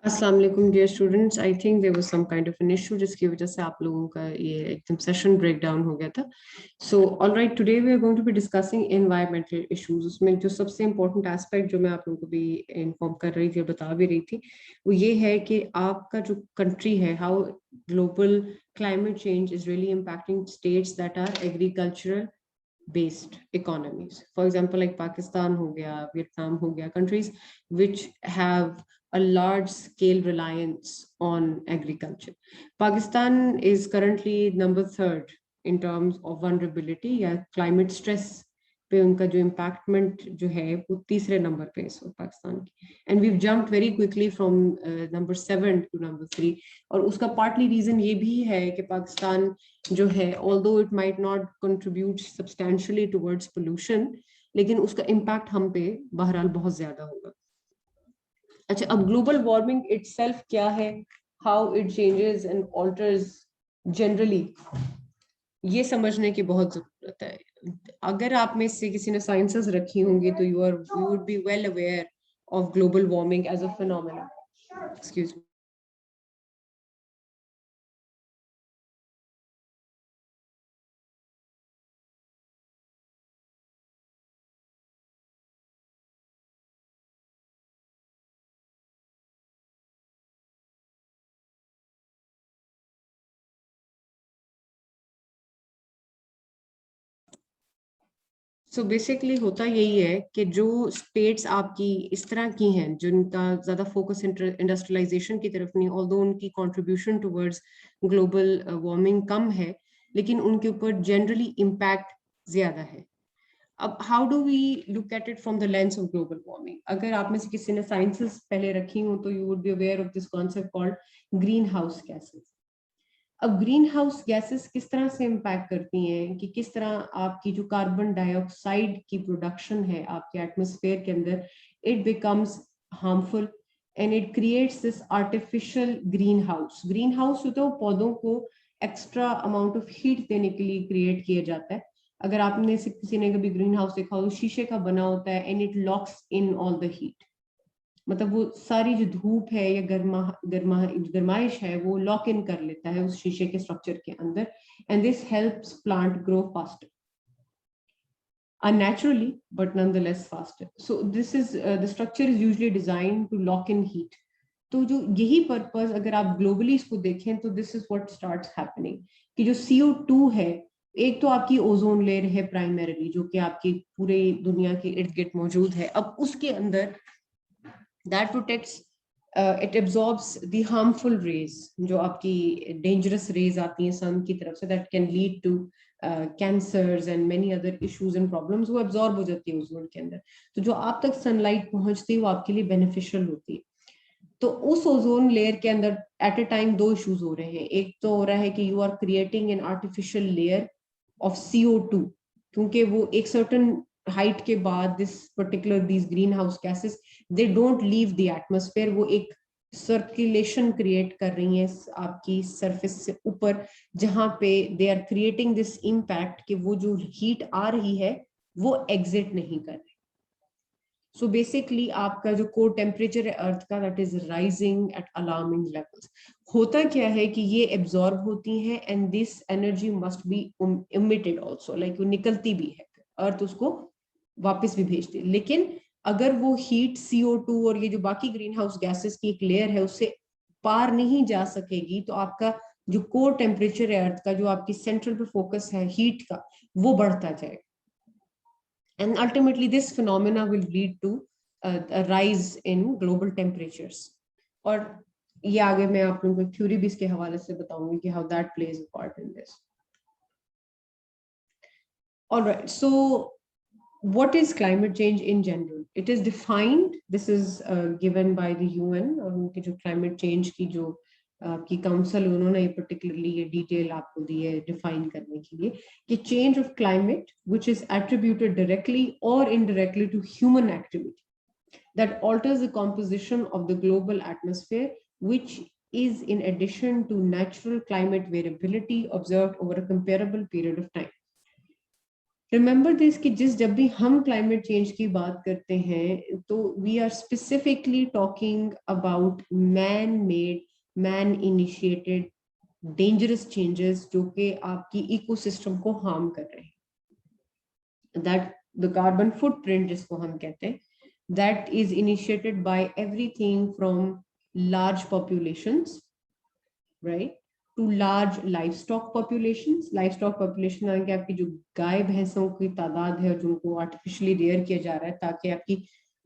अस्सलाम वालेकुम dear students. I think there was some kind of an issue जिसकी वजह से आप लोगों का ये एकदम सेशन ब्रेक डाउन हो गया था। So alright, today we are going to be discussing environmental issues. उसमें जो सबसे इंपॉर्टेंट एस्पेक्ट जो मैं आप लोगों को भी इन्फॉर्म कर रही थी और बता भी रही थी वो ये है कि आपका जो कंट्री है, how global climate change is really impacting states that are agricultural based economies. For example, like Pakistan ho gaya, Vietnam ho gaya, countries which have a large scale reliance on agriculture. Pakistan is currently number third in terms of vulnerability या climate stress पे उनका जो इम्पैक्टमेंट जो है वो तीसरे number पे है इस वक्त पाकिस्तान की। And we jumped very quickly from number 7 to number 3। और उसका पार्टली रीजन ये भी है कि पाकिस्तान जो है, although it might not contribute substantially towards pollution, लेकिन उसका इम्पैक्ट हम पे बहरहाल बहुत ज्यादा होगा। अच्छा, अब ग्लोबल वार्मिंग इटसेल्फ क्या है, how it changes and alters generally, ये समझने की बहुत जरूरत है। अगर आप में से किसी ने साइंसेस रखी होंगी तो you would be well aware of global warming as a phenomena. Excuse me. So basically होता यही है कि जो स्टेट्स आपकी इस तरह की हैं जिनका ज्यादा फोकस इंडस्ट्रियलाइजेशन की तरफ नहीं, ऑल्दो उनकी कंट्रीब्यूशन टुवर्ड्स ग्लोबल वार्मिंग कम है, लेकिन उनके ऊपर जनरली इम्पैक्ट ज्यादा है। अब how do we look at it from the lens of global warming? अगर आप में से किसी ने साइंसेस पहले रखी हो तो you would be aware of this concept called green house gases. अब ग्रीन हाउस गैसेस किस तरह से इम्पैक्ट करती हैं कि किस तरह आपकी जो कार्बन डाइऑक्साइड की प्रोडक्शन है आपके एटमॉस्फेयर के अंदर, it becomes harmful and it creates this artificial green house. Green house होता है पौधों को एक्स्ट्रा अमाउंट ऑफ हीट देने के लिए क्रिएट किया जाता है। अगर आपने से किसी ने कभी ग्रीन हाउस देखा हो, शीशे का बना होता है and it locks in all the heat. मतलब वो सारी जो धूप है या गर्माइश है वो लॉक इन कर लेता है उस शीशे के स्ट्रक्चर के अंदर, and this helps plant grow faster, unnaturally but nonetheless faster. So this is the structure is usually designed to lock in heat. तो जो यही पर्पस अगर आप ग्लोबली इसको देखें तो this is what starts happening कि जो CO2 है, एक तो आपकी ओजोन लेयर है प्राइमरीली जो कि आपकी पूरे दुनिया के इर्द गिर्द मौजूद है। अब उसके अंदर that protects, it absorbs the harmful rays, जो आपकी dangerous rays आती हैं sun की तरफ से, that can lead to cancers and many other issues and problems, वो absorb हो जाती है ओजोन के अंदर। तो जो आप तक सनलाइट पहुंचती है वो आपके लिए बेनिफिशियल होती है। तो उस ओजोन लेयर के अंदर एट ए टाइम दो इश्यूज हो रहे हैं। एक तो हो रहा है कि you are creating an artificial layer of CO2, क्योंकि वो एक सर्टन हाइट के बाद this particular these green house gases they don't leave the atmosphere, वो एक सर्कुलेशन क्रिएट कर रही हैं आपकी सरफेस से ऊपर, जहां पे they are creating this impact कि वो जो हीट आ रही है वो एग्जिट नहीं कर रही। सो बेसिकली आपका जो कोर टेम्परेचर है अर्थ का, that is rising at alarming levels. होता क्या है कि ये एब्जॉर्ब होती हैं and this energy must be emitted also, like वो निकलती भी है, अर्थ उसको वापस भी भेजती है। लेकिन अगर वो हीट CO2 और ये जो बाकी ग्रीन हाउस गैसेस की एक लेयर है उससे पार नहीं जा सकेगी, तो आपका जो कोर टेम्परेचर है अर्थ का, जो आपकी सेंट्रल पे फोकस है हीट का, वो बढ़ता जाएगा। And ultimately this phenomena will lead to a rise in global temperatures. और ये आगे मैं आप लोगों को थ्योरी भी इसके हवाले से बताऊंगी कि how that plays a part in this. All right, so what is climate change in general? It is defined, this is given by the UN, और उनके जो climate change की जो की काउंसिल, उन्होंने पर्टिकुलरली ये डिटेल आपको दी है डिफाइन करने के लिए कि change of climate which is attributed directly और indirectly to human activity that alters the composition of the global atmosphere, which is in addition to natural climate variability observed over a comparable period of time. Remember this कि जब भी हम climate change की बात करते हैं तो we are specifically talking about man made, man initiated dangerous changes जो कि आपकी इकोसिस्टम को हार्म कर रहे हैं. दैट द कार्बन फुटप्रिंट जिसको हम कहते हैं, that is initiated by everything from large populations, right, to large livestock populations. Livestock population यानी कि आपकी जो गाय भैंसों की तादाद है जिनको आर्टिफिशियली रेयर किया जा रहा है ताकि आपकी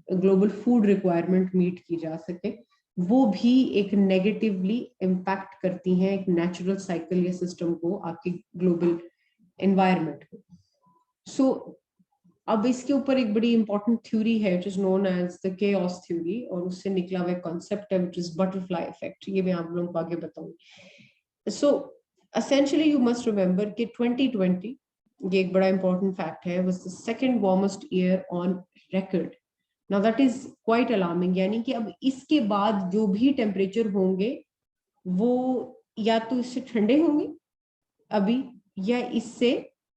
ग्लोबल फूड रिक्वायरमेंट मीट की जा सके, वो भी एक नेगेटिवली इम्पैक्ट करती हैं एक नेचुरल साइकिल या सिस्टम को, आपकी ग्लोबल एनवायरनमेंट को. सो अब इसके ऊपर एक बड़ी इंपॉर्टेंट थ्योरी है which is known as the chaos theory, और उससे निकला हुआ कॉन्सेप्ट है which is butterfly effect. ये मैं आप लोगों को आगे बताऊंगी. So essentially you must remember कि 2020, ये एक बड़ा इंपॉर्टेंट फैक्ट है, was the second warmest year on record. Now that is quite alarming. यानी कि अब इसके बाद जो भी टेम्परेचर होंगे वो या तो इससे ठंडे होंगे अभी, या इससे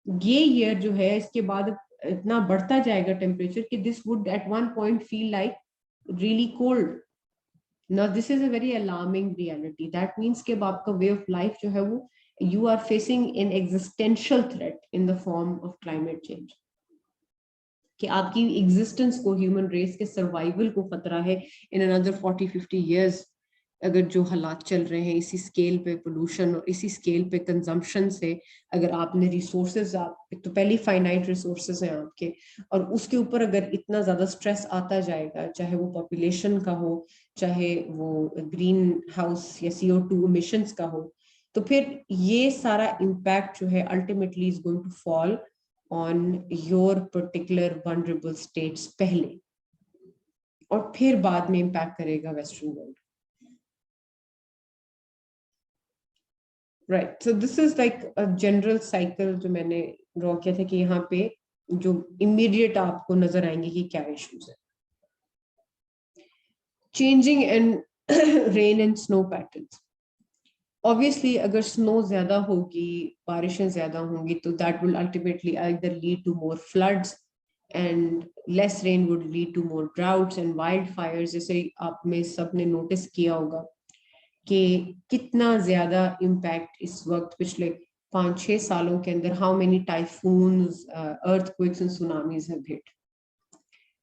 ये ईयर जो है इसके बाद इतना बढ़ता जाएगा टेम्परेचर कि this would at one point feel like really cold. Now this is a very alarming reality. That means कि अब आपका वे ऑफ लाइफ जो है वो, you are facing an existential threat in the form of climate change, कि आपकी existence को, human race के सर्वाइवल को खतरा है इन अनदर 40-50 years. अगर जो हालात चल रहे हैं इसी स्केल पे पोल्यूशन और इसी स्केल पे कंजम्पशन से, अगर आपने रिसोर्सेज, आप तो पहले फाइनाइट रिसोर्सेज हैं आपके, और उसके ऊपर अगर इतना ज्यादा स्ट्रेस आता जाएगा, चाहे वो पॉपुलेशन का हो, चाहे वो ग्रीन हाउस या CO2 इमिशंस का हो, तो फिर ये सारा इम्पैक्ट जो है ultimately is going to fall on your particular vulnerable states पहले, और फिर बाद में इम्पैक्ट करेगा western world. Right, so this is like a general cycle जो मैंने ड्रॉ किया था कि यहाँ पे जो इमीडिएट आपको नजर आएंगे कि क्या इश्यूज है. Changing and rain and snow patterns. Obviously अगर स्नो ज्यादा होगी, बारिशें ज्यादा होंगी, तो that will ultimately either lead to more floods, and less rain would lead to more droughts and wild fires. जैसे आप में सबने नोटिस किया होगा कि कितना ज्यादा इम्पैक्ट इस वक्त पिछले 5-6 सालों के अंदर, how many typhoons, earthquakes and tsunamis have hit.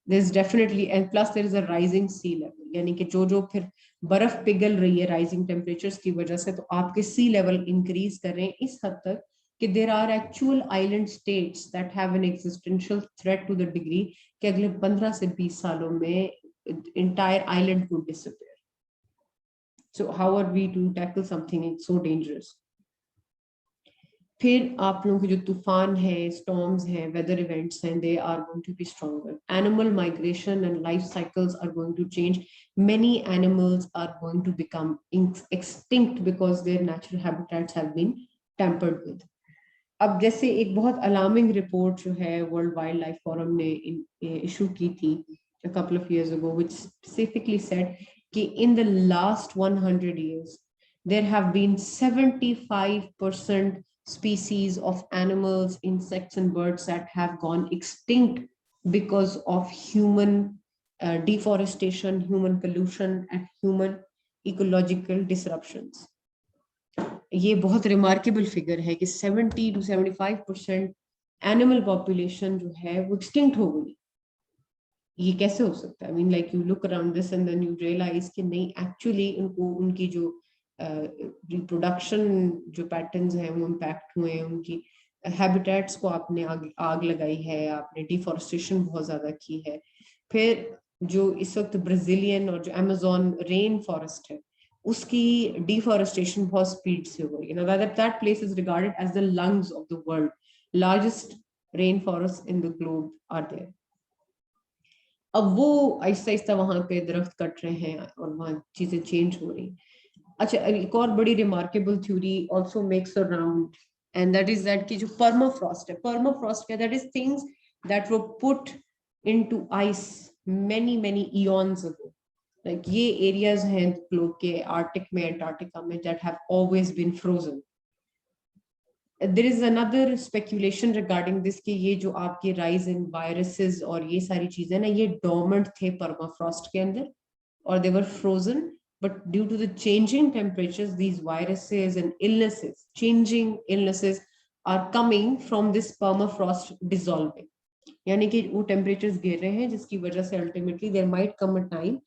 There's definitely, and plus there is a rising sea level, यानी कि जो फिर बर्फ पिघल रही है राइजिंग टेम्परेचर्स की वजह से, तो आपके सी लेवल इंक्रीज कर रहे हैं इस हद तक कि there are actual island states that have an existential threat to the degree कि अगले 15 से 20 सालों में entire island would disappear. So how are we to tackle something so dangerous? फिर आप लोगों के जो तूफान है, स्टॉर्म्स हैं, वेदर इवेंट्स हैं, they are going to be stronger. Animal migration and life cycles are going to change. Many animals are going to become extinct because their natural habitats have been tampered with. अब जैसे एक बहुत alarming report जो है world wild life forum ने issue की थी a couple of years ago, which specifically said कि in the last 100 years there have been 75% species of animals, insects and birds that have gone extinct because of human deforestation, human pollution and human ecological disruptions. ये बहुत remarkable figure है कि 70 to 75% animal population जो है वो extinct हो गई. ये कैसे हो सकता है? I mean like you look around this and then you realise कि नहीं, एक्चुअली उनको उनकी जो रिप्रोडक्शन जो पैटर्न्स हैं वो इम्पैक्ट हुए हैं, उनकी हैबिटेट्स को आपने आग लगाई है, आपने डिफॉरेस्टेशन बहुत ज्यादा की है. फिर जो इस वक्त ब्राजीलियन और जो अमेज़न रेन फॉरेस्ट है उसकी डिफॉरेस्टेशन बहुत स्पीड से हो रही है. Now that place is regarded as the lungs of the world. Largest rainforests in the globe are there. अब वो आहिस्ता आहिस्ता वहां पे दरख्त कट रहे हैं और वहां चीजें चेंज हो रही. अच्छा, एक और बड़ी remarkable theory also makes around, and that is that कि जो परमाफ्रॉस्ट है, परमाफ्रॉस्ट क्या, that is things that were put into ice many eons ago. Like ये एरियाज हैं ग्लोब के, आर्टिक में, अंटार्कटिका में, that have always been frozen. there is another speculation regarding this कि ये जो आपके rise in viruses और ये सारी चीजें ना ये dormant थे permafrost के अंदर or they were frozen, but due to the changing temperatures these viruses and illnesses, changing illnesses are coming from this permafrost dissolving. यानी कि वो temperatures गिर रहे हैं जिसकी वजह से ultimately there might come a time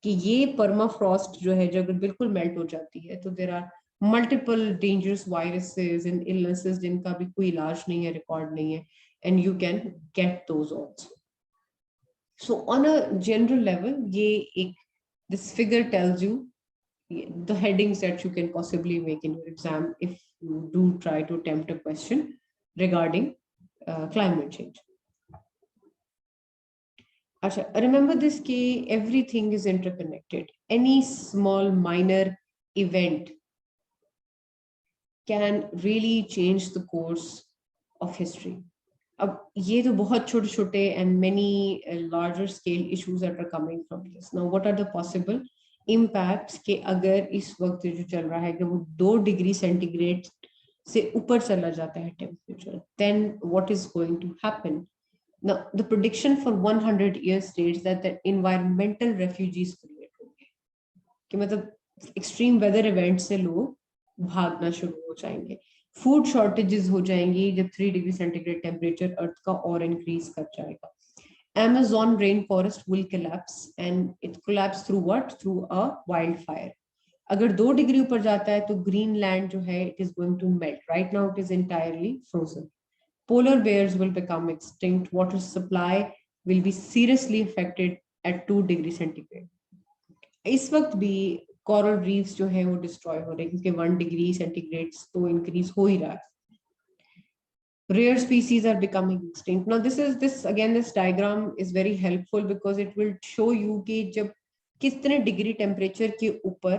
कि ये permafrost जो है जब बिल्कुल melt हो जाती है तो there are multiple dangerous viruses and illnesses जिनका भी कोई इलाज नहीं है, रिकॉर्ड नहीं है, and you can get those also. So on a general level ये एक this figure tells you the headings that you can possibly make in your exam if you do try to attempt a question regarding climate change. Asha, remember this key, everything is interconnected. Any small minor event can really change the course of history. अब ये तो बहुत छोटे-छोटे and many larger scale issues that are coming from this. Now, what are the possible impacts के अगर इस वक्त जो चल रहा है कि वो 2 डिग्री सेंटीग्रेड से ऊपर चला जाता है temperature, then what is going to happen? Now, the prediction for 100 years states that the environmental refugees create होंगे कि मतलब extreme weather events से लोग भागना शुरू हो जाएंगे, फूड शॉर्टेजेस हो जाएंगी जब 3 डिग्री सेंटीग्रेड टेम्परेचर अर्थ का और इंक्रीज कर जाएगा. Amazon rainforest will collapse and it collapse through what? Through a wildfire. अगर 2 डिग्री ऊपर जाता है तो ग्रीनलैंड जो है it is going to melt. Right now it is entirely frozen. Polar bears will become extinct. Water supply will be seriously affected at 2 degree centigrade. इस वक्त भी coral reefs जो है वो destroy हो रहे हैं क्योंकि 1 डिग्री सेंटीग्रेड तो increase हो ही रहा है. Rare species are becoming extinct. Now this diagram is very helpful because it will show you कि जब कितने डिग्री टेम्परेचर के ऊपर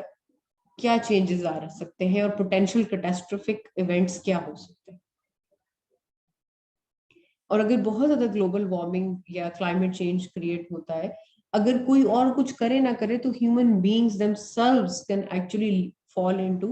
क्या चेंजेस आ सकते हैं और पोटेंशियल कैटास्ट्रोफिक इवेंट्स क्या हो सकते हैं. और अगर बहुत ज्यादा ग्लोबल वार्मिंग या क्लाइमेट चेंज क्रिएट होता है, अगर कोई और कुछ करे ना करे तो human beings themselves can actually fall into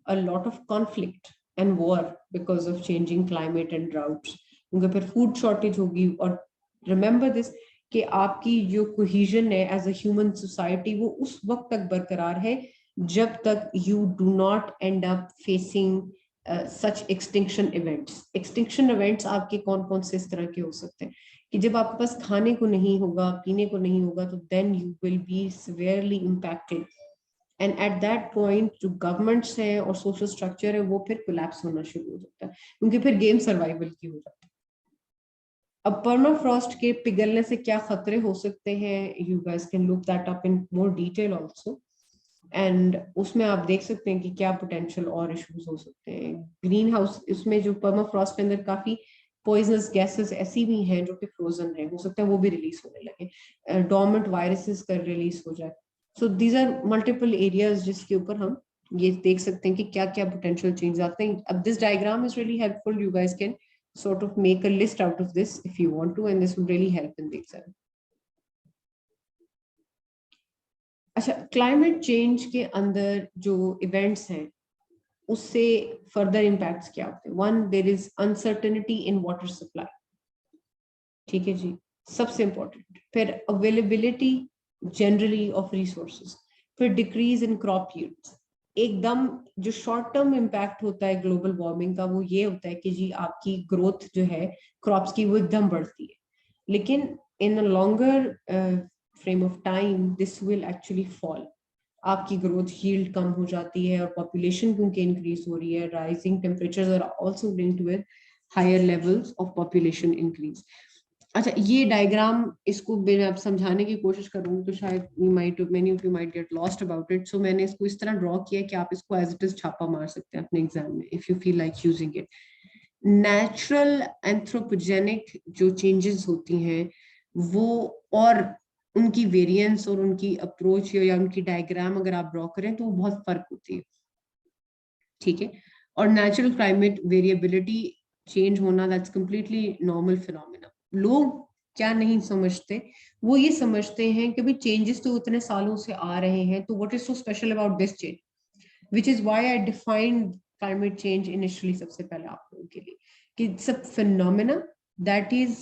a lot of conflict and war because of changing climate and droughts. क्योंकि फिर फूड शॉर्टेज होगी. और रिमेंबर दिस कि आपकी जो कोहेजन है एज अ ह्यूमन सोसाइटी वो उस वक्त तक बरकरार है जब तक you do not and up facing such extinction events. Extinction events आपके कौन कौन से इस तरह के हो सकते हैं कि जब आपके पास खाने को नहीं होगा, पीने को नहीं होगा, तो then you will be severely impacted. And at that point जो गवर्नमेंट्स है और सोशल स्ट्रक्चर है वो फिर कोलैप्स होना शुरू हो जाता है क्योंकि फिर गेम सर्वाइवल की हो जाती है. अब परमाफ्रॉस्ट के पिघलने से क्या खतरे हो सकते हैं, you guys can look that up in more detail also. And उसमें आप देख सकते हैं कि क्या पोटेंशियल और इश्यूज हो सकते हैं. ग्रीन हाउस इसमें जो परमाफ्रॉस्ट के अंदर काफी पॉइजनस गैसेस ऐसी भी हैं जो कि फ्रोजन है, हो सकता है वो भी रिलीज होने लगे, डॉर्मेंट वायरसेस का रिलीज हो जाए. So these are multiple areas जिसके ऊपर हम ये देख सकते हैं कि क्या क्या potential changes आते हैं. अब this diagram is really helpful. You guys can sort of make a list out of this if you want to, and this will really help in the exam. अच्छा, climate change के अंदर जो events हैं उससे further impacts क्या होते हैं. One, there is uncertainty in water supply. ठीक है जी, सबसे important. फिर availability generally of resources. फिर decrease in crop yields. एकदम जो शॉर्ट टर्म इम्पैक्ट होता है ग्लोबल वार्मिंग का वो ये होता है कि जी आपकी ग्रोथ जो है क्रॉप्स की वो एकदम बढ़ती है, लेकिन in a longer frame of time this will actually fall. आपकी ग्रोथ यील्ड कम हो जाती है और पॉपुलेशन क्योंकि इंक्रीज हो रही है, rising temperatures are also linked with higher levels of population increase. अच्छा, ये डायग्राम इसको मैं अब समझाने की कोशिश करूंगी तो शायद many of you might get lost about it. So मैंने इसको इस तरह ड्रॉ किया कि आप इसको as it is छापा मार सकते हैं अपने एग्जाम में if you feel like using it. Natural anthropogenic जो changes होती हैं वो और उनकी वेरिएंस और उनकी अप्रोच या उनकी डायग्राम अगर आप ड्रॉ करें तो वो बहुत फर्क होती है. ठीक है. और नेचुरल क्लाइमेट वेरिएबिलिटी चेंज होना दैट्स कंप्लीटली नॉर्मल फिनोमेना. लोग क्या नहीं समझते, वो ये समझते हैं कि भाई चेंजेस तो उतने सालों से आ रहे हैं तो what is so special about this change, which is why I defined climate change initially सबसे पहले आप लोगों के लिए कि it's a phenomena that is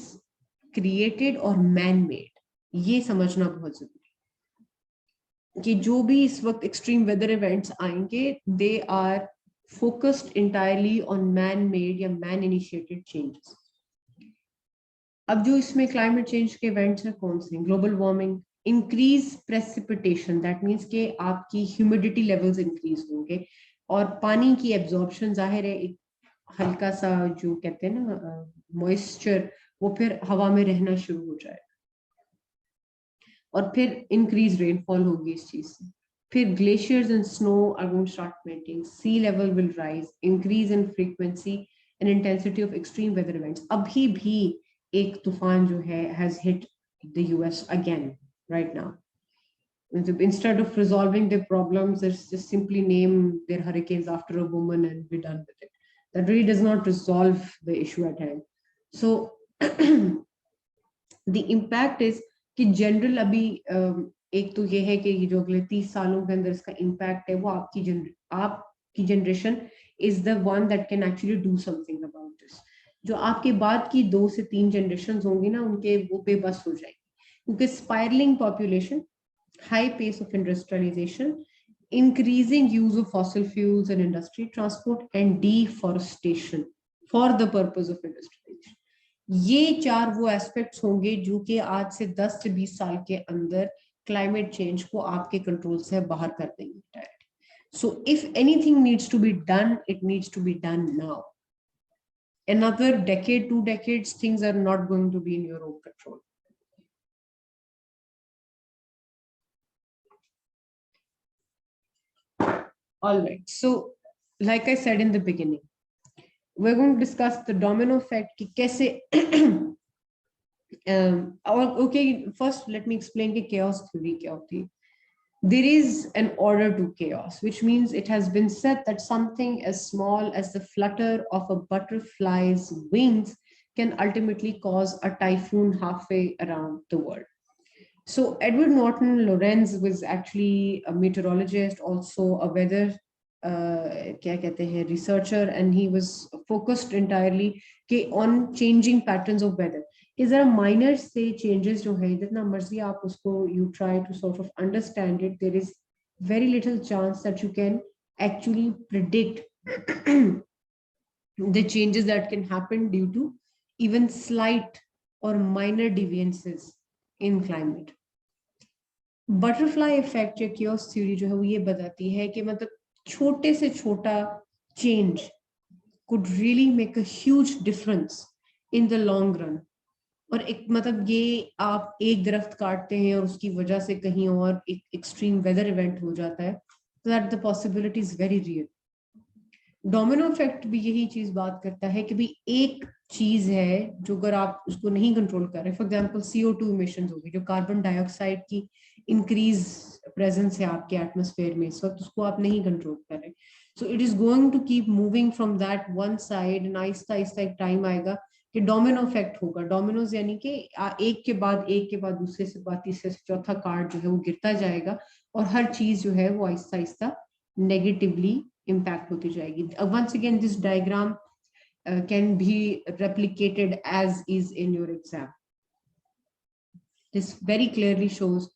created और मैन मेड, ये समझना बहुत जरूरी है कि जो भी इस वक्त एक्सट्रीम वेदर इवेंट्स आएंगे they are focused entirely on man made या मैन इनिशिएटेड चेंजेस। अब जो इसमें क्लाइमेट चेंज के इवेंट्स हैं कौन से? Global warming, increase precipitation, that means के आपकी ह्यूमिडिटी लेवल्स इंक्रीज होंगे और पानी की एब्जॉर्प्शन, जाहिर है एक हल्का सा जो कहते हैं ना मॉइस्चर, वो फिर हवा में रहना शुरू हो जाएगा और फिर इंक्रीज रेनफॉल होगी इस चीज से। फिर glaciers and snow are going to start melting, sea level will rise, increase in frequency and intensity of extreme weather events. अभी भी एक तूफान जो है has hit the US again right now. Instead of resolving their problems, they just simply name their hurricanes after a woman and be done with it. That really does not resolve the issue at hand. So the impact is कि general अभी एक तो ये है कि जो अगले 30 सालों के अंदर इसका इम्पैक्ट है वो आपकी generation is the one that can actually do something about this. जो आपके बाद की 2 से 3 जनरेशन होंगी ना, उनके वो बेबस हो जाएंगे क्योंकि spiralling population, high pace of industrialisation, increasing use of fossil fuels in industry, transport and deforestation for the purpose of industrialization. ये 4 वो एस्पेक्ट्स होंगे जो कि आज से 10 से 20 साल के अंदर क्लाइमेट चेंज को आपके कंट्रोल से बाहर कर देंगे। So if anything needs to be done, it needs to be done now. Another decade, 2 decades, things are not going to be in your own control. All right, so like I said in the beginning, we're going to discuss the domino effect कि कैसे okay, first let me explain कि chaos theory क्या होती है। There is an order to chaos, which means it has been said that something as small as the flutter of a butterfly's wings can ultimately cause a typhoon halfway around the world. So Edward Norton Lorenz was actually a meteorologist, also a weather क्या कहते हैं researcher, and he was focused entirely on changing patterns of weather. कि जरा minor से changes जो है जितना मर्जी आप उसको you try to sort of understand it, there is very little chance that you can actually predict the changes that can happen due to even slight or minor deviances in climate. Butterfly effect या chaos theory जो है वो ये बताती है कि मतलब छोटे से छोटा change could really make a huge difference in the long run. और एक मतलब ये आप एक दरख्त काटते हैं और उसकी वजह से कहीं और एक एक्सट्रीम वेदर इवेंट हो जाता है, तो that the possibility is very real. Domino effect भी यही चीज बात करता है कि भाई एक चीज है जो अगर आप उसको नहीं कंट्रोल कर रहे, फॉर एग्जांपल CO2 इमिशंस होगी, जो कार्बन डाइऑक्साइड की इंक्रीज प्रेजेंस है आपके एटमॉस्फेयर में इस वक्त, उसको आप नहीं कंट्रोल कर रहे, so it is going to keep moving from that one side and आहिस्ता आहिस्ता एक टाइम आएगा कि डोमिनो इफेक्ट होगा। डोमिनोज यानी कि एक के बाद दूसरे से बाद तीसरे से चौथा कार्ड जो है वो गिरता जाएगा और हर चीज जो है वो आहिस्ता आहिस्ता नेगेटिवली इम्पैक्ट होती जाएगी। Once again this diagram can be replicated as is in your exam. This very clearly shows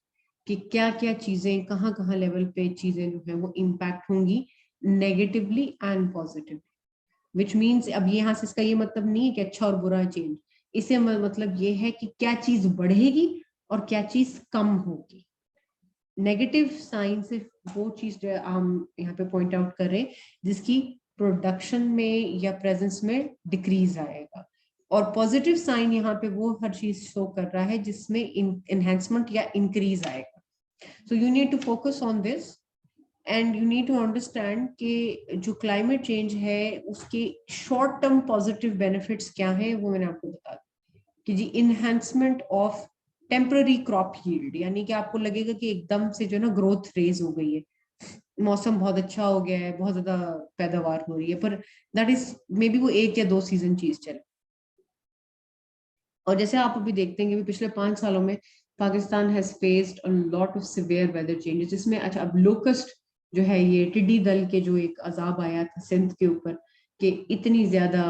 कि क्या क्या चीजें कहाँ कहाँ लेवल पे चीजें जो है वो इम्पैक्ट होंगी negatively and positively. Which means अब यहाँ से इसका ये मतलब नहीं है कि अच्छा और बुरा चेंज, इसे मतलब ये है कि क्या चीज बढ़ेगी और क्या चीज कम होगी। नेगेटिव साइन सिर्फ वो चीज जो हम यहाँ पे पॉइंट आउट कर रहे हैं जिसकी प्रोडक्शन में या प्रेजेंस में डिक्रीज आएगा, और पॉजिटिव साइन यहाँ पे वो हर चीज शो कर रहा है जिसमें एनहेंसमेंट या इंक्रीज आएगा। So you need to focus on this and you need to understand कि जो क्लाइमेट चेंज है उसके शॉर्ट टर्म पॉजिटिव बेनिफिट्स क्या हैं, वो मैंने आपको बता दिया कि जी enhancement of temporary crop yield, यानी कि आपको लगेगा कि एकदम से जो ना ग्रोथ रेज हो गई है, मौसम बहुत अच्छा हो गया है, बहुत ज्यादा पैदावार हो रही है, पर दैट इज मे बी वो 1 या 2 सीजन चीज चले। और जैसे आप अभी देखते हैं कि पिछले 5 सालों में Pakistan has faced a lot of severe weather changes, जिसमें अच्छा अब लोकस्ट जो है ये टिड्डी दल के जो एक अजाब आया था सिंध के ऊपर, कि इतनी ज्यादा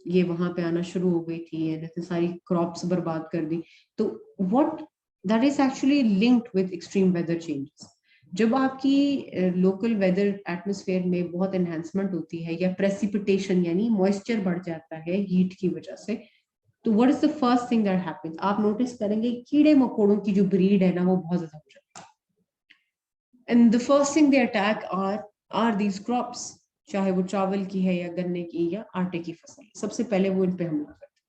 ये वहां पे आना शुरू हो गई थी, इतनी सारी क्रॉप्स बर्बाद कर दी। तो what that is actually linked with extreme weather changes. जब आपकी लोकल वेदर एटमॉस्फेयर में बहुत एनहांसमेंट होती है, या प्रेसिपिटेशन यानी मॉइस्चर बढ़ जाता है हीट की वजह से, तो what is the first thing that happens, आप नोटिस करेंगे कीड़े मकोड़ों की जो ब्रीड है ना वो बहुत ज्यादा हो जाती है। And the first thing they attack are these crops, चाहे वो चावल की है या गन्ने की या आटे की फसल, सबसे पहले वो इन पे हमला करते हैं।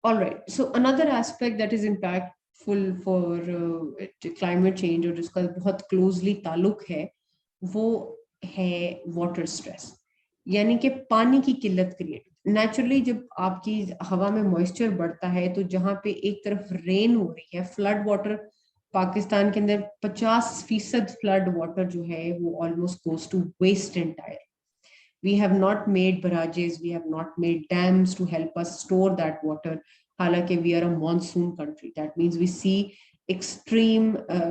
Alright, so another aspect that is impactful for climate change और जिसका बहुत closely ताल्लुक है, वो है वाटर स्ट्रेस, यानी कि पानी की किल्लत क्रिएट। नेचुरली जब आपकी हवा में मॉइस्चर बढ़ता है, तो जहां पे एक तरफ रेन हो रही है, फ्लड वाटर पाकिस्तान के अंदर 50% फ्लड वाटर जो है वो almost goes to waste entire. We have not made barrages, we have not made dams to help us store that water. Halaki we are a monsoon country, that means we see extreme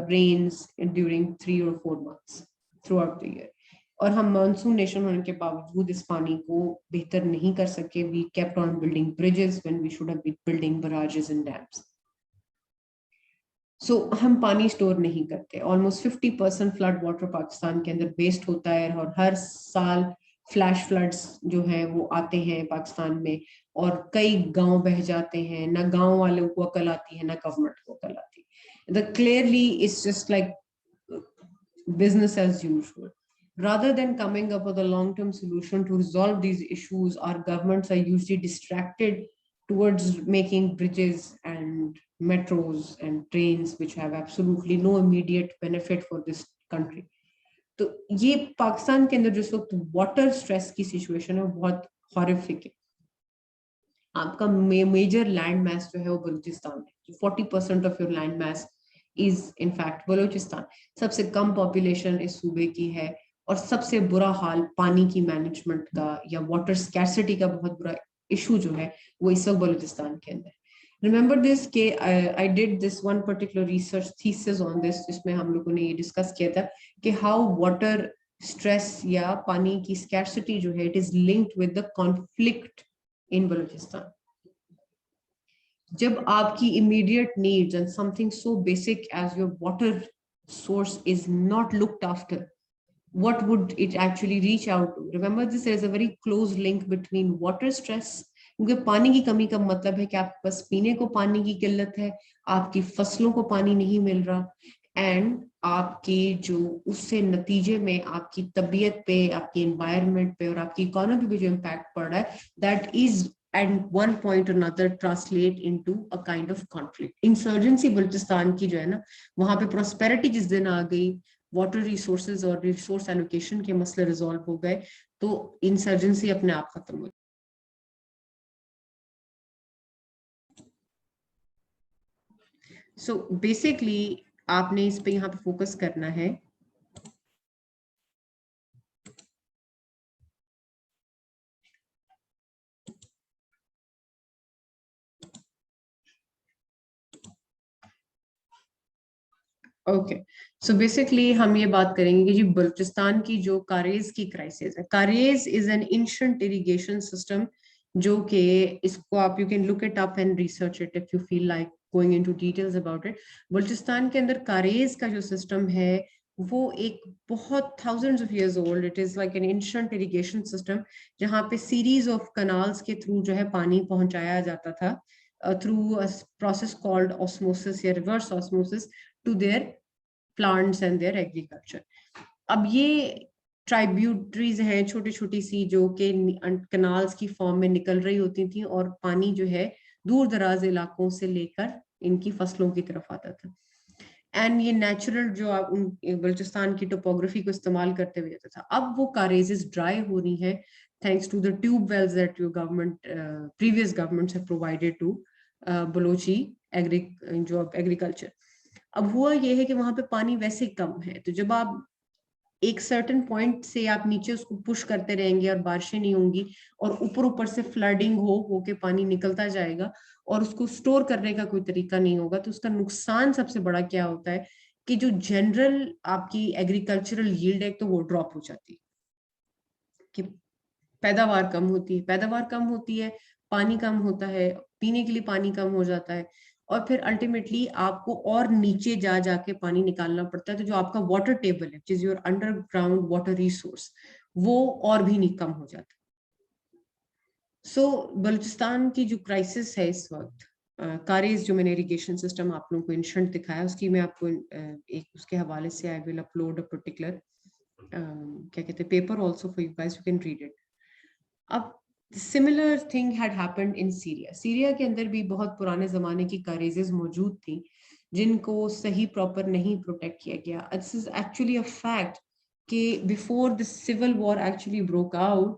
rains during 3 or 4 months throughout the year. और हम monsoon nation होने के बावजूद इस पानी को बेहतर नहीं कर सके। We kept on building bridges when we should have been building barrages and dams. So हम पानी स्टोर नहीं करते। ऑलमोस्ट 50% फ्लड वाटर पाकिस्तान के अंदर वेस्ट होता है, और हर साल फ्लैश फ्लड्स जो हैं वो आते हैं पाकिस्तान में, और कई गांव बह जाते हैं। ना गांव वालों को अकल आती है, ना गवर्नमेंट को अकल आती है। The clearly it's just like business as usual. Rather than coming up with a long-term solution to resolve these issues, our governments are usually distracted towards making bridges and metros and trains, which have absolutely no immediate benefit for this country. तो ये पाकिस्तान के अंदर जिस वक्त water stress की situation है वो बहुत हॉरिफिक है। आपका मेजर लैंड मैस जो है वो बलूचिस्तान है। 40% of your land mass is in fact Balochistan. सबसे कम पॉपुलेशन इस सूबे की है, और सबसे बुरा हाल पानी की मैनेजमेंट का या वाटर स्कैर्सिटी का बहुत बुरा इशू जो है वो इस वक्त बलूचिस्तान के अंदर। रिमेंबर दिस के I did this one particular research thesis on this, जिसमें हम लोगों ने ये डिस्कस किया था कि हाउ वाटर स्ट्रेस या पानी की स्कैर्सिटी जो है it is linked with the conflict in Balochistan. जब आपकी immediate needs and something so basic as your water source is not looked after, what would it actually reach out to? Remember this, there is a very close link between water stress, क्योंकि पानी की कमी का मतलब है कि आपके पास पीने को पानी की किल्लत है, आपकी फसलों को पानी नहीं मिल रहा, एंड आपकी जो उससे नतीजे में आपकी तबीयत पे, आपकी एनवायरनमेंट पे और आपकी इकोनॉमी पे जो इम्पैक्ट पड़ रहा है, that is at one point or another translate into a kind of conflict. Insurgency Balochistan की जो है ना, वहां पे prosperity जिस दिन आ गई, वाटर रिसोर्सेज और रिसोर्स एलोकेशन के मसले रिजॉल्व हो गए, तो इंसर्जेंसी अपने आप खत्म हो। सो बेसिकली आपने इस पे यहाँ पे फोकस करना है। ओके, सो बेसिकली हम ये बात करेंगे कि जी बलूचिस्तान की जो कारेज की क्राइसिस है। कारेज is an ancient irrigation system, जो कि इसको आप you can look it up and research it if you feel like going into details about it. Balochistan के अंदर कारेज का जो सिस्टम है वो एक बहुत thousands of years old, it is like an ancient irrigation system, जहाँ पे सीरीज ऑफ कनाल्स के थ्रू जो है पानी पहुंचाया जाता था through a process called osmosis या reverse osmosis to their plants and their agriculture. अब ये ट्राइब्यूटरीज हैं छोटी छोटी सी, जो कि कनाल्स की फॉर्म में निकल रही होती थी, और पानी जो है दूर दराज इलाकों से लेकर इनकी फसलों की तरफ आता था। एंड ये नेचुरल जो आप बलूचिस्तान की टोपोग्राफी को इस्तेमाल करते हुए जाता था। अब वो कारेजेस ड्राई हो रही हैं thanks to the tube wells that your government previous governments have provided to Balochi agriculture. अब हुआ ये है कि वहां पे पानी वैसे कम है, तो जब आप एक सर्टेन पॉइंट से आप नीचे उसको पुश करते रहेंगे और बारिशें नहीं होंगी, और ऊपर से फ्लडिंग हो के पानी निकलता जाएगा, और उसको स्टोर करने का कोई तरीका नहीं होगा, तो उसका नुकसान सबसे बड़ा क्या होता है कि जो जनरल आपकी एग्रीकल्चरल यील्ड है तो वो ड्रॉप हो जाती है, कि पैदावार कम होती है, पानी कम होता है, पीने के लिए पानी कम हो जाता है, और फिर अल्टीमेटली आपको और नीचे जा जाके पानी निकालना पड़ता है, तो जो आपका वाटर टेबल है, जिस योर अंडरग्राउंड वाटर रिसोर्स, वो और भी नहीं कम हो जाता। सो बलूचिस्तान की जो क्राइसिस है इस वक्त, कारेज जो मैंने इरिगेशन सिस्टम आप लोगों को इंशंट दिखाया, उसकी मैं आपको एक उसके हवाले से I will upload a particular क्या कहते हैं paper also for you guys, you can read it. अब similar thing had happened in Syria. Syria के अंदर भी बहुत पुराने जमाने की कारेजेस मौजूद थी जिनको सही प्रॉपर नहीं प्रोटेक्ट किया गया। This is actually a fact कि before the civil war actually broke out,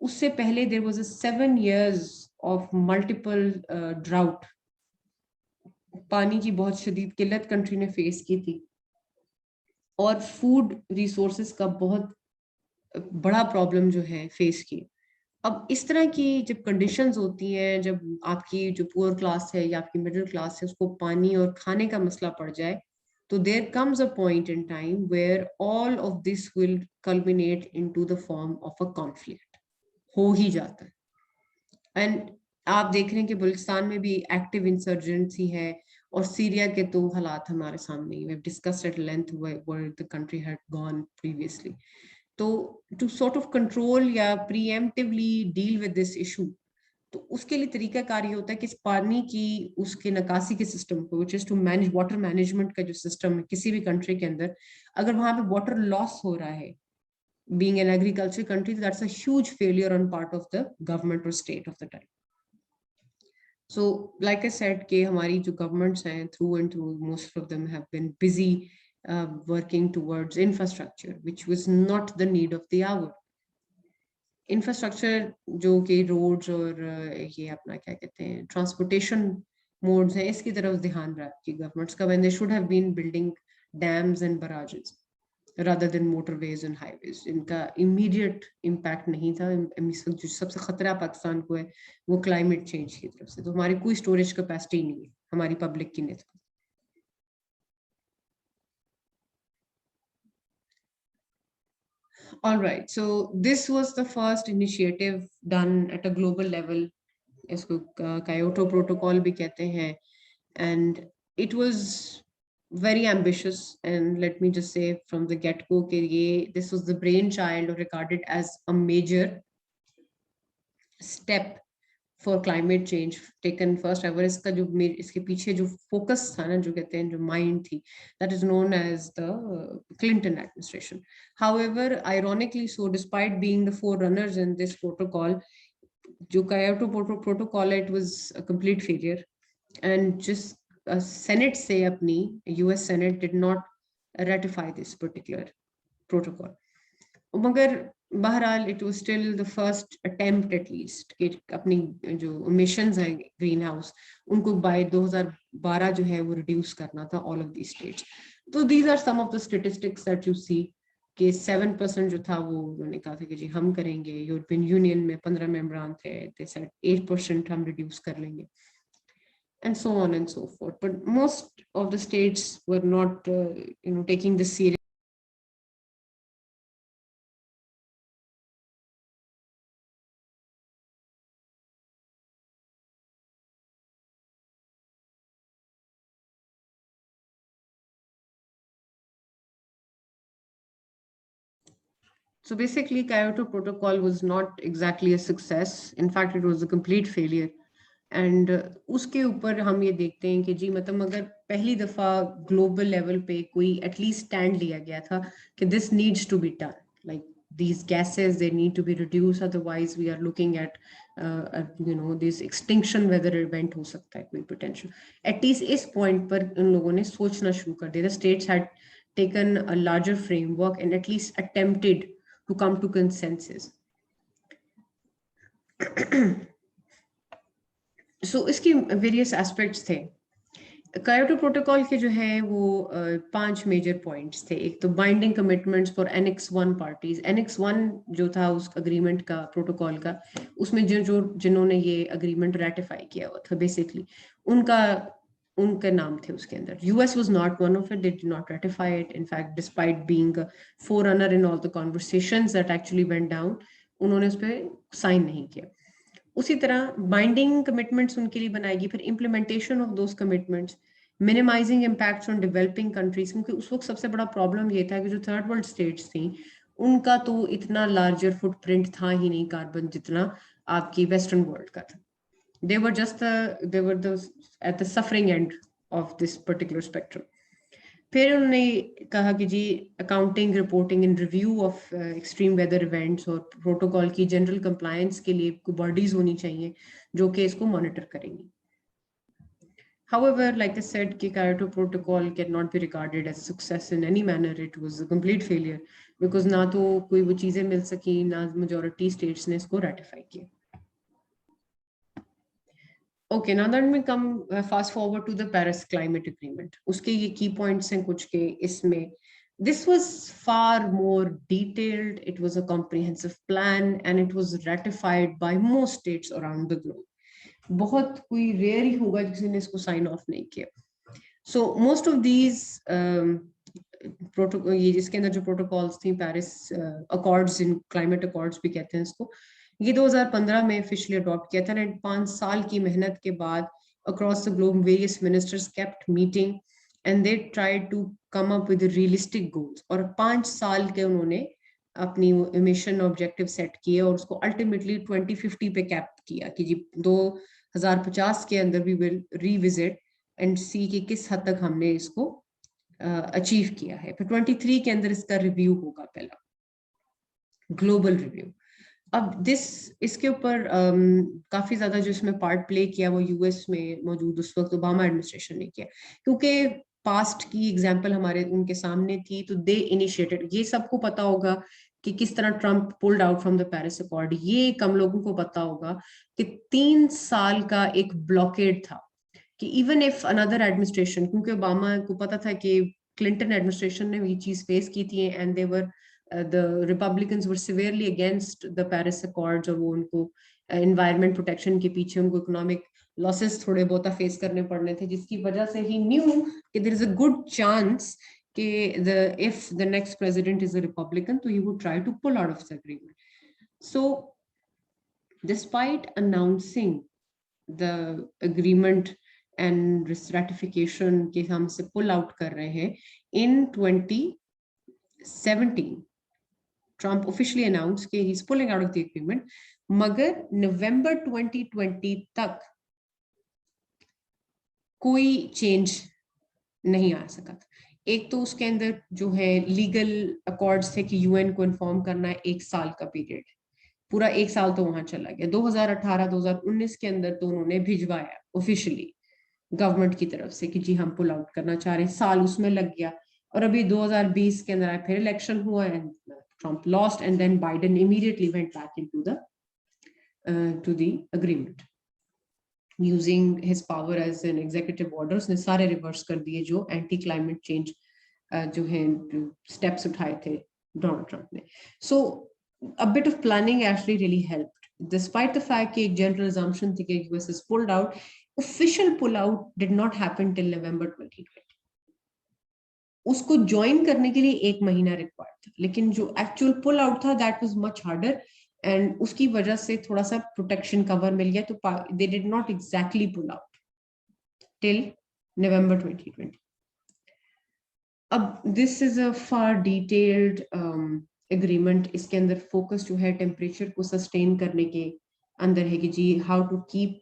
उससे पहले there was a 7 years of multiple drought, पानी की बहुत शदीद किल्लत कंट्री ने फेस की थी, और फूड रिसोर्सेज का बहुत बड़ा प्रॉब्लम जो है फेस की। अब इस तरह की जब कंडीशंस होती हैं, जब आपकी जो पुअर क्लास है या आपकी मिडिल क्लास है उसको पानी और खाने का मसला पड़ जाए, तो there comes a point in time where all of this will culminate into the form of a conflict, हो ही जाता है। एंड आप देख रहे हैं कि बलूचिस्तान में भी एक्टिव इंसर्जेंसी है, और सीरिया के तो हालात हमारे सामने ही, we have discussed at length where the country had gone previously. तो टू सॉर्ट ऑफ कंट्रोल या preemptively deal with this issue, तो उसके लिए तरीकाकार ये होता है कि इस पानी की उसके निकासी के सिस्टम को, which is to manage water management का जो सिस्टम है किसी भी कंट्री के अंदर, अगर वहां पे वाटर लॉस हो रहा है, being an agriculture country, that's a huge failure on part of the government or state of the time. So like I said कि हमारी जो governments हैं through and through, most of them have been busy working towards infrastructure which was not the need of the hour. Infrastructure जो कि roads और ये अपना क्या कहते हैं ट्रांसपोर्टेशन मोड्स हैं, इसकी तरफ ध्यान रहा कि गवर्नमेंट्स का, when they should have been building dams and barrages rather than motorways and highways. इनका immediate impact नहीं था। इस वक्त जो सबसे खतरा पाकिस्तान को है वो क्लाइमेट चेंज की तरफ से, तो हमारी कोई स्टोरेज कैपेसिटी नहीं है हमारी पब्लिक की नहीं। All right, so this was the first initiative done at a global level, इसको कायोटो प्रोटोकॉल भी कहते हैं, and it was very ambitious, and let me just say from the get go कि ये this was the brainchild or regarded as a major step for climate change taken first ever। इसका जो इसके पीछे जो फोकस था ना, जो कहते हैं जो माइंड थी, that is known as the Clinton administration। However, ironically so, despite being the forerunners in this protocol, जो Kyoto protocol it was a complete failure, and just Senate से अपनी US Senate did not ratify this particular protocol। मगर बहरहाल it was still the first attempt at least कि अपनी जो emissions है green house उनको बाय 2012 जो है वो रिड्यूस करना था ऑल ऑफ दी स्टेट्स। तो these are some of the statistics that you see कि 7% जो था वो उन्होंने कहा था कि जी हम करेंगे। यूरोपियन यूनियन में 15 मेंबरान थे, दे सेड 8% हम रिड्यूस कर लेंगे, and so on and so forth, but most of the states were not taking this seriously। So basically, Kyoto Protocol was not exactly a success. In fact, it was a complete failure. And उसके ऊपर हम ये देखते हैं कि जी मतलब अगर पहली दफा ग्लोबल लेवल पे कोई एटलीस्ट स्टैंड लिया गया था कि this needs to be done, like these gases they need to be reduced, otherwise we are looking at this extinction weather event हो सकता है कोई potential। at least इस point पर उन लोगों ने सोचना शुरू कर दिया। the states had taken a larger framework and at least attempted to come to consensus। so इसकी various aspects थे। कायोटो प्रोटोकॉल के जो है वो 5 मेजर पॉइंट्स थे। एक तो binding commitments for annex 1 parties. Annex 1 जो था उस अग्रीमेंट का, प्रोटोकॉल का, उसमें जिन्होंने ये अग्रीमेंट रेटिफाई किया हुआ था बेसिकली उनका उनके नाम थे उसके अंदर. US was not one of it. They did not ratify it. In fact, despite being a forerunner in all the conversations that actually went down, उन्होंने उस पर साइन नहीं किया. उसी तरह बाइंडिंग कमिटमेंट्स उनके लिए बनाएगी, फिर implementation of those commitments, minimising impacts on developing countries, क्योंकि उस वक्त सबसे बड़ा प्रॉब्लम ये था कि जो थर्ड वर्ल्ड स्टेट्स थी उनका तो इतना लार्जर फुटप्रिंट था ही नहीं कार्बन जितना आपकी वेस्टर्न वर्ल्ड का था. They were just they were at the suffering end of this particular spectrum. फिर उन्होंने कहा कि जी accounting, reporting and review of extreme weather events और प्रोटोकॉल की जनरल कंप्लायंस के लिए बॉडीज होनी चाहिए जो कि इसको मॉनिटर करेंगी. However, like I said, the Kyoto Protocol cannot be regarded as success in any manner. It was a complete failure because ना तो कोई वो चीजें मिल सकी, ना majority states ने इसको ratify किया. Okay, now then we come fast forward to the Paris Climate Agreement. उसके ये key points हैं कुछ के इसमें. This was far more detailed. It was a comprehensive plan and it was ratified by most states around the globe. बहुत कोई rare ही होगा जिसने इसको sign off नहीं किया. So most of these protocol, ये जिसके अंदर जो protocols थी, Paris Accords, in climate accords भी कहते हैं इसको, ये 2015 में officially adopt किया था. एंड 5 साल की मेहनत के बाद across the globe various ministers kept meeting and they tried to come up with realistic goals. और 5 साल के उन्होंने अपनी emission objective set किए और उसको ultimately 2050 पे cap किया कि जी 2050 के अंदर we will revisit and see कि किस हद तक हमने इसको अचीव किया है. फिर 23 के अंदर इसका रिव्यू होगा, पहला ग्लोबल रिव्यू. अब इसके ऊपर काफी ज्यादा जो इसमें पार्ट प्ले किया वो यूएस में मौजूद उस वक्त ओबामा एडमिनिस्ट्रेशन ने किया, क्योंकि पास्ट की एग्जांपल हमारे उनके सामने थी, तो दे इनिशिएटेड. ये सबको पता होगा कि किस तरह Trump pulled out from the Paris accord. ये कम लोगों को पता होगा कि 3 साल का एक ब्लॉकेड था कि इवन इफ अनदर एडमिनिस्ट्रेशन, क्योंकि ओबामा को पता था कि क्लिंटन एडमिनिस्ट्रेशन ने ये चीज फेस की थी and they were the Republicans were severely against the Paris Accords, और वो उनको environment protection के पीछे उनको economic losses थोड़े बहुत फेस करने पड़ने थे, जिसकी वजह से he knew कि there is a good chance कि if the next president is a Republican, so he would try to pull out of the agreement. So despite announcing the agreement and ratification कि हम से pull out कर रहे हैं, in 2017 Trump officially announced that he's pulling out of the agreement. मगर November 2020 तक कोई change नहीं आ सका था. एक तो उसके अंदर जो है लीगल अकॉर्ड्स थे कि यूएन को इन्फॉर्म करना है, 1 साल का पीरियड, पूरा 1 साल तो वहां चला गया. 2018-2019 के अंदर तो उन्होंने भिजवाया ऑफिशियली गवर्नमेंट की तरफ से कि जी हम पुल आउट करना चाह रहे हैं. साल उसमें लग गया और अभी 2020 के अंदर फिर इलेक्शन हुआ and Trump lost, and then Biden immediately went back into the agreement using his power as an executive order. उसने सारे रिवर्स कर दिए जो एंटी क्लाइमेट चेंज जो है स्टेप्स उठाए थे डोनाल्ड ट्रम्प ने. So a bit of planning actually really helped, despite the fact कि एक general assumption थी कि US is pulled out. Official pull out did not happen till November 2020. उसको ज्वाइन करने के लिए 1 महीना रिक्वायर्ड था, लेकिन जो एक्चुअल पुल आउट था that was much harder and उसकी वजह से थोड़ा सा प्रोटेक्शन कवर मिल गया. तो they did not exactly pull out till November 2020. अब this is a far detailed agreement. इसके अंदर फोकस जो है टेम्परेचर को सस्टेन करने के अंदर है कि जी how to keep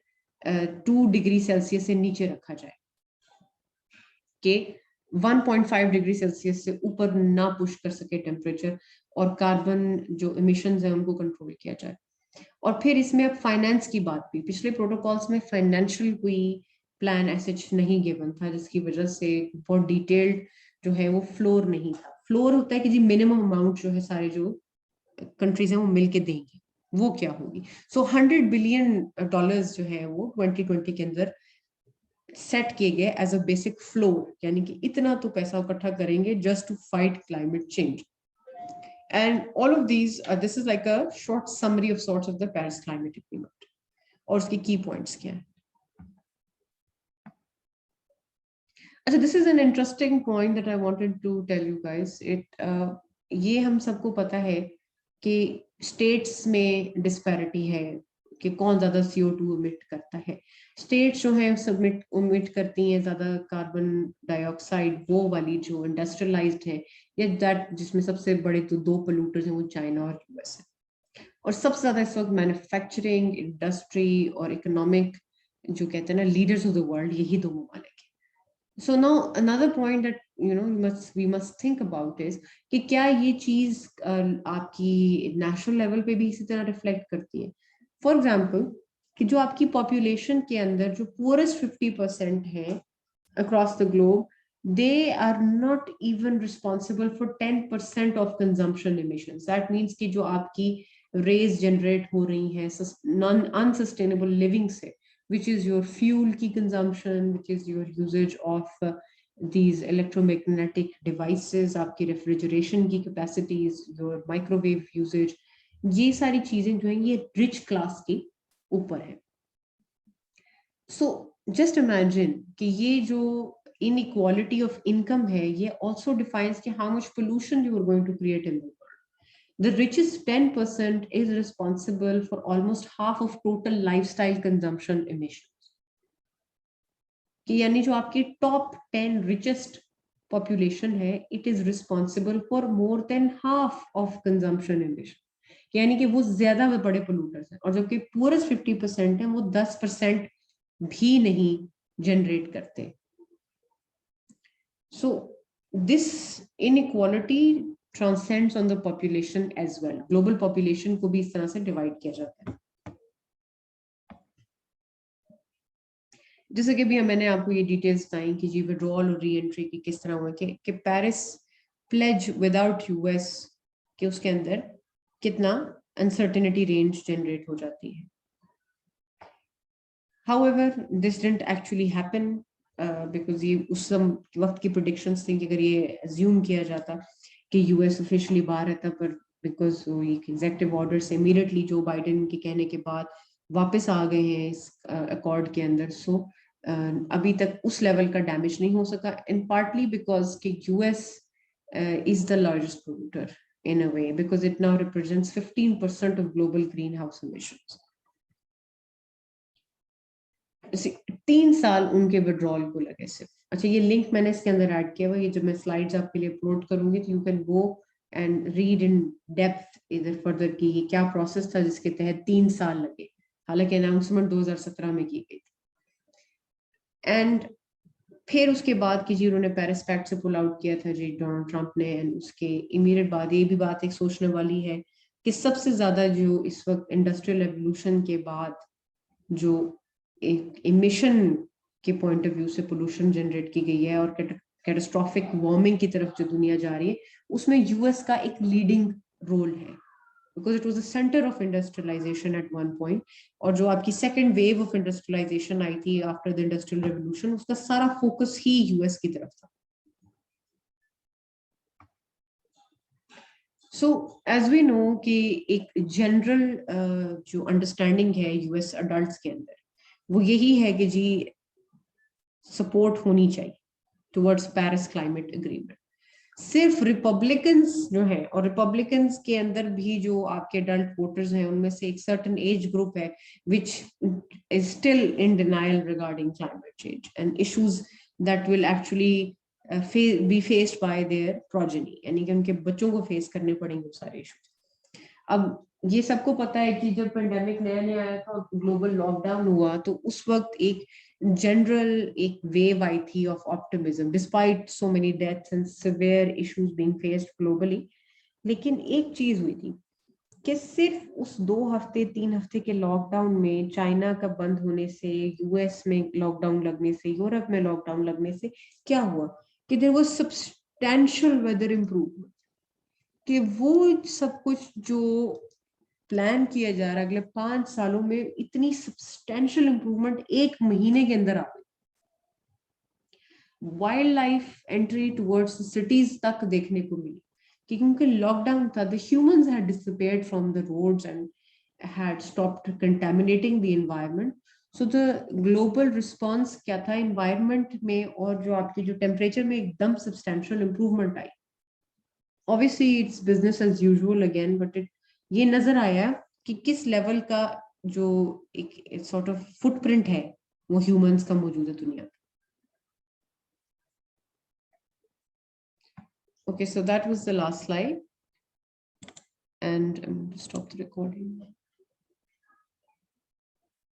2 degree Celsius से नीचे रखा जाए कि 1.5 डिग्री सेल्सियस से ऊपर ना पुश कर सके टेम्परेचर, और कार्बन जो इमिशंस है उनको कंट्रोल किया जाए. और फिर इसमें अब फाइनेंस की बात भी, पिछले प्रोटोकॉल्स में फाइनेंशियल कोई प्लान ऐसे नहीं गिवन था, जिसकी वजह से बहुत डिटेल्ड जो है वो फ्लोर नहीं था. फ्लोर होता है कि जी मिनिमम अमाउंट जो है सारे जो कंट्रीज हैं वो मिलके देंगे, वो क्या होगी. सो $100 बिलियन जो है वो 2020 के अंदर सेट किए गए एज अ बेसिक फ्लोर, यानी कि इतना तो पैसा इकट्ठा करेंगे just to fight climate change. And all of these this is like a short summary of sorts of the Paris climate agreement. और उसके की पॉइंट्स क्या है. अच्छा, this is an interesting point that I wanted to tell you guys it. ये हम सबको पता है कि स्टेट्स में डिस्पैरिटी है कि कौन ज्यादा CO2 इमिट करता है। स्टेट्स जो है सबमिट इमिट करती हैं ज्यादा कार्बन डाइऑक्साइड, वो वाली जो इंडस्ट्रियलाइज्ड है, या दैट जिसमें सबसे बड़े तो दो पोल्यूटर्स हैं, वो चाइना और US है। और सबसे ज्यादा इस वक्त मैन्युफैक्चरिंग इंडस्ट्री और इकोनॉमिक जो कहते हैं ना लीडर्स ऑफ द वर्ल्ड, यही दो ममालिक है। So now another point that we must think about is कि क्या ये चीज आपकी नेशनल लेवल पे भी इसी तरह रिफ्लेक्ट करती है। फॉर एग्जाम्पल कि जो आपकी पॉपुलेशन के अंदर जो पुअरेस्ट 50% है across the globe, they are not even responsible for 10% of consumption emissions. That means कि जो आपकी रेज जनरेट हो रही हैं नॉन अनसस्टेनेबल लिविंग से, which is your fuel की consumption, which is your usage of these electromagnetic devices, आपकी refrigeration की capacities, your microwave usage, ये सारी चीजें जो हैं ये रिच क्लास के ऊपर है। सो जस्ट इमेजिन कि ये जो inequality of income है, ये also defines कि how much pollution you are going to create in the world. The richest 10% is responsible for almost half of total lifestyle consumption emissions. कि यानी जो आपकी टॉप 10 richest population है, it is responsible for more than half of consumption emission. यानी कि वो ज्यादा बड़े पोल्यूटर्स हैं, और जबकि पुअरेस्ट 50% है वो 10% भी नहीं जनरेट करते। So this inequality transcends on the population as well. Global population को भी इस तरह से डिवाइड किया जाता है। जैसे कि भी मैंने आपको ये डिटेल्स बताई कि जी विड्रॉल और री एंट्री की किस तरह हुआ कि पेरिस प्लेज विदाउट US के उसके अंदर कितना अनसर्टेनिटी रेंज जनरेट हो जाती है। However, this didn't actually happen because ये उस वक्त की प्रेडिक्शंस थी कि अगर ये अज्यूम किया जाता कि US ऑफिशियली बाहर रहता, पर बिकॉज एक एग्जेक्टिव ऑर्डर से इमीडिएटली जो बाइडेन के कहने के बाद वापस आ गए हैं इस अकॉर्ड के अंदर, सो अभी तक उस लेवल का डैमेज नहीं हो सका, इन पार्टली बिकॉज कि US is the largest polluter in a way because it now represents 15% of global greenhouse emissions. 3 साल उनके विड्रॉल को लगे सिर्फ। अच्छा, ये लिंक मैंने इसके अंदर ऐड किया हुआ, ये जब मैं स्लाइड्स आपके लिए अपलोड करूंगी तो you can go and read in depth इधर फर्दर की ये क्या प्रोसेस था जिसके तहत 3 साल लगे, हालांकि अनाउंसमेंट 2017 में की गई थी। एंड फिर उसके बाद कि जी उन्होंने पेरिस पैक्ट से पुल आउट किया था जी डोनाल्ड ट्रंप ने, एंड उसके इमीडिएट बाद ये भी बात एक सोचने वाली है कि सबसे ज्यादा जो इस वक्त इंडस्ट्रियल रेवोल्यूशन के बाद जो एक इमिशन के पॉइंट ऑफ व्यू से पोल्यूशन जनरेट की गई है और कैटास्ट्रॉफिक वार्मिंग की तरफ जो दुनिया जा रही है, उसमें US का एक लीडिंग रोल है because it was the center of industrialization at one point. और जो आपकी second wave of industrialization आई थी after the industrial revolution, उसका सारा फोकस ही US की तरफ था। So as we know कि एक जनरल जो अंडरस्टैंडिंग है US अडल्ट्स के अंदर, वो यही है कि जी सपोर्ट होनी चाहिए टुवर्ड्स पेरिस क्लाइमेट एग्रीमेंट। सिर्फ रिपब्लिकन्स जो है, और रिपब्लिकन्स के अंदर भी जो आपके अडल्ट वोटर्स हैं उनमें से एक सर्टेन एज ग्रुप है which is still in denial regarding climate change and issues that will actually be faced by their progeny, यानी कि उनके बच्चों को फेस करने पड़ेंगे सारे इश्यूज। अब ये सबको पता है कि जब पेंडेमिक नया नया आया था, ग्लोबल लॉकडाउन हुआ, तो उस वक्त एक जनरल एक वेव आई थी of optimism despite so many deaths and severe issues being faced globally. लेकिन एक चीज हुई थी कि सिर्फ उस 2 हफ्ते 3 हफ्ते के लॉकडाउन में, चाइना का बंद होने से, US में लॉकडाउन लगने से, यूरोप में लॉकडाउन लगने से क्या हुआ कि there was substantial weather improvement, कि वो सब कुछ जो प्लान किया जा रहा है अगले 5 सालों में, इतनी सब्सटैंशियल इंप्रूवमेंट 1 महीने के अंदर आ गई। Wild life entry towards cities तक देखने को मिली क्योंकि लॉकडाउन था, the humans had disappeared from the roads and had stopped contaminating the environment. सो द ग्लोबल रिस्पॉन्स क्या था इन्वायरमेंट में, और जो आपकी जो टेम्परेचर में एकदम सब्सटेंशियल इंप्रूवमेंट आई. Obviously it's business as usual again, but ये नजर आया कि किस लेवल का जो एक सॉर्ट ऑफ फुटप्रिंट है वो ह्यूमंस का मौजूद है दुनिया. Okay, so that was the last slide, and stop the recording.